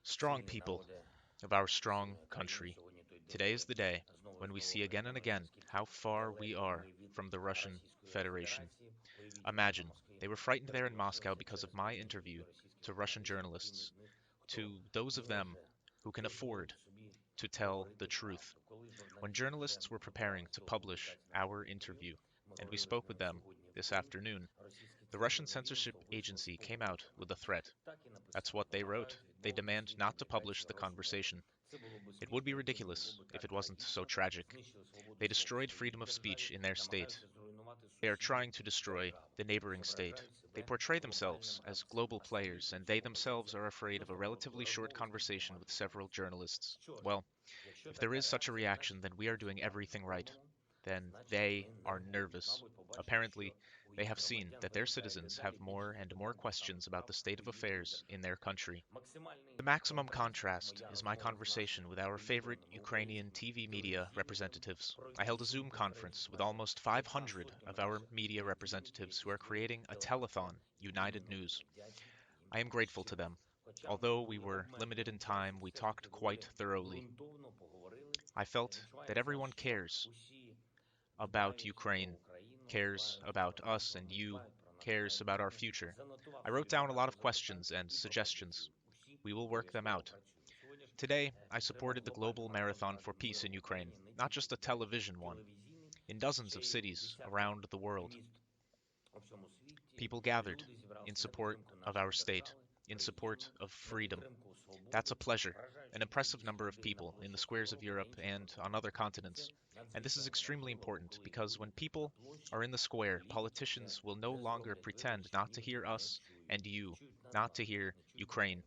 Strong people of our strong country, today is the day when we see again and again how far we are from the Russian Federation. Imagine, they were frightened there in Moscow because of my interview to Russian journalists, to those of them who can afford to tell the truth. When journalists were preparing to publish our interview, and we spoke with them this afternoon, the Russian censorship agency came out with a threat. That's what they wrote. They demand not to publish the conversation. It would be ridiculous if it wasn't so tragic. They destroyed freedom of speech in their state. They are trying to destroy the neighboring state. They portray themselves as global players, and they themselves are afraid of a relatively short conversation with several journalists. Well, if there is such a reaction, then we are doing everything right. Then they are nervous. Apparently, they have seen that their citizens have more and more questions about the state of affairs in their country. The maximum contrast is my conversation with our favorite Ukrainian TV media representatives. I held a Zoom conference with almost 500 of our media representatives who are creating a telethon, United News. I am grateful to them. Although we were limited in time, we talked quite thoroughly. I felt that everyone cares about Ukraine, cares about us and you, cares about our future. I wrote down a lot of questions and suggestions. We will work them out. Today, I supported the Global Marathon for Peace in Ukraine, not just a television one. In dozens of cities around the world, people gathered in support of our state, in support of freedom. That's a pleasure. An impressive number of people in the squares of Europe and on other continents. And this is extremely important because when people are in the square, politicians will no longer pretend not to hear us and you, not to hear Ukraine.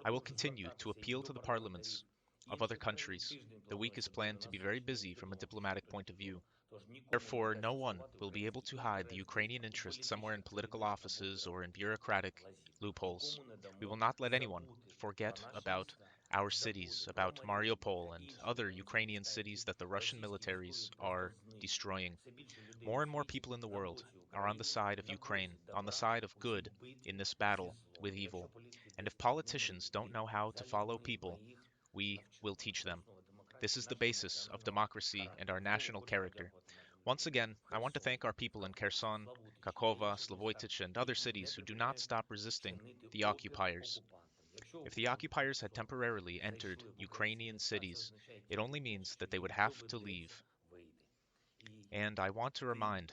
I will continue to appeal to the parliaments of other countries. The week is planned to be very busy from a diplomatic point of view. Therefore, no one will be able to hide the Ukrainian interest somewhere in political offices or in bureaucratic loopholes. We will not let anyone forget about our cities, about Mariupol and other Ukrainian cities that the Russian militaries are destroying. More and more people in the world are on the side of Ukraine, on the side of good in this battle with evil. And if politicians don't know how to follow people, we will teach them. This is the basis of democracy and our national character. Once again, I want to thank our people in Kherson, Kakova, Slavojtich, and other cities who do not stop resisting the occupiers. If the occupiers had temporarily entered Ukrainian cities, it only means that they would have to leave. And I want to remind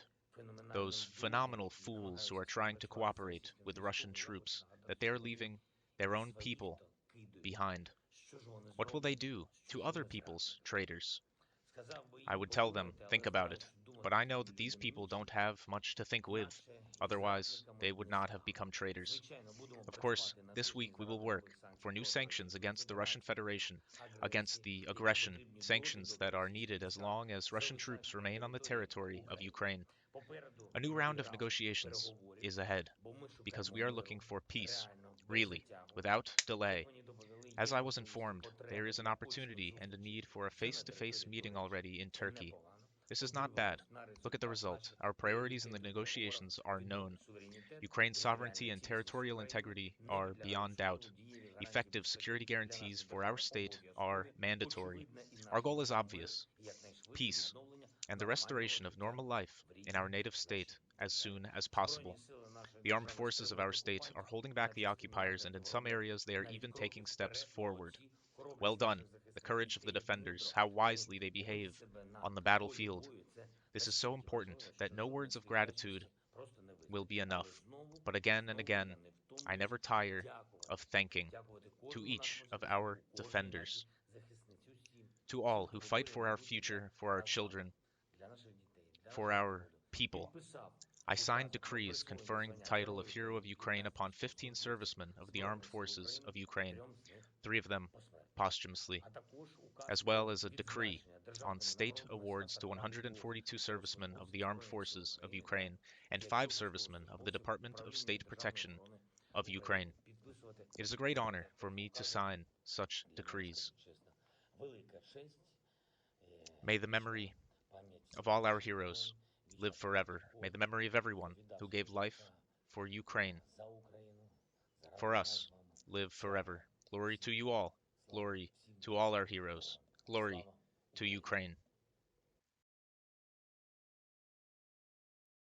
those phenomenal fools who are trying to cooperate with Russian troops that they are leaving their own people behind. What will they do to other people's traitors? I would tell them, think about it. But I know that these people don't have much to think with. Otherwise, they would not have become traitors. Of course, this week we will work for new sanctions against the Russian Federation, against the aggression, sanctions that are needed as long as Russian troops remain on the territory of Ukraine. A new round of negotiations is ahead, because we are looking for peace, really, without delay. As I was informed, there is an opportunity and a need for a face-to-face meeting already in Turkey. This is not bad. Look at the result. Our priorities in the negotiations are known. Ukraine's sovereignty and territorial integrity are beyond doubt. Effective security guarantees for our state are mandatory. Our goal is obvious: peace and the restoration of normal life in our native state as soon as possible. The armed forces of our state are holding back the occupiers, and in some areas they are even taking steps forward. Well done, the courage of the defenders, how wisely they behave on the battlefield. This is so important that no words of gratitude will be enough. But again and again, I never tire of thanking to each of our defenders, to all who fight for our future, for our children, for our people. I signed decrees conferring the title of Hero of Ukraine upon 15 servicemen of the armed forces of Ukraine, 3 of them posthumously, as well as a decree on state awards to 142 servicemen of the armed forces of Ukraine and 5 servicemen of the Department of State Protection of Ukraine. It is a great honor for me to sign such decrees. May the memory of all our heroes live forever. May the memory of everyone who gave life for Ukraine, for us, live forever. Glory to you all. Glory to all our heroes. Glory to Ukraine.